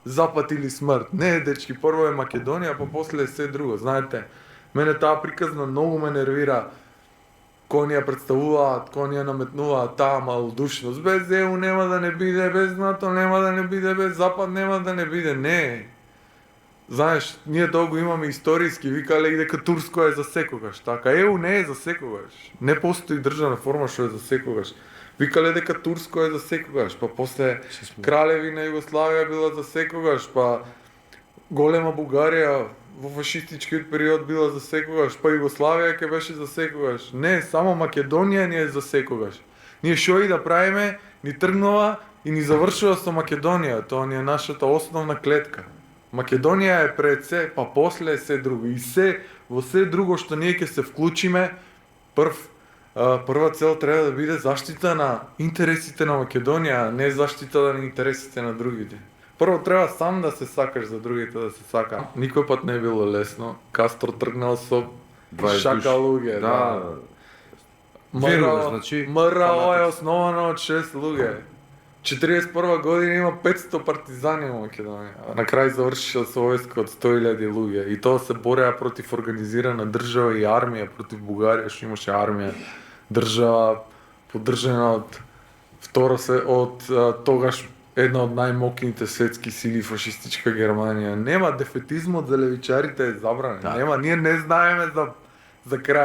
Запад или смрт. Не, дечки, прво е Македонија, па после е се друго. Знаете, мене таа приказна многу ме нервира. Кој ни ја представуваат, кој ни ја наметнуваат таа малодушност. Без ЕУ нема да не биде, без НАТО нема да не биде, без Запад нема да не биде. Не. Знаеш, ние долго имаме историски, викале и дека Турско е за секогаш, така. ЕУ не е за секогаш. Не постои државна форма што е за секогаш. Викале дека Турско е за секогаш, па после Кралевина Југославија била за секогаш, па голема Бугарија во фашистичкиот период била за секогаш, па Југославија ќе беше за секогаш. Не, само Македонија ни е за секогаш. Ние што и да правиме, ни тргнува и ни завршува со Македонија. Тоа ни е нашата основна клетка. Македонија е пред се, па после е се друго. И се, во се друго што ние ќе се вклучиме, прва цел треба да биде заштита на интересите на Македонија, а не заштита на интересите на другите. Прво треба сам да се сакаш за другите да се сака. Никој пат не било лесно. Кастро тргнал со 20 шака луѓе. Да. Веруваш, значи, МРО е основано од 6 луѓе. 41 година има 500 партизани во Македонија. На крај завршиша со војска од 100.000 луѓе. И тоа се бореа против организирана држава и армија, против Бугарија што имаше армија. Држава поддржана од тогаш една од најмокните светски сили, фашистичка Германија. Нема, дефетизмот за левичарите е забранен. Нема, ние не знаеме за крај.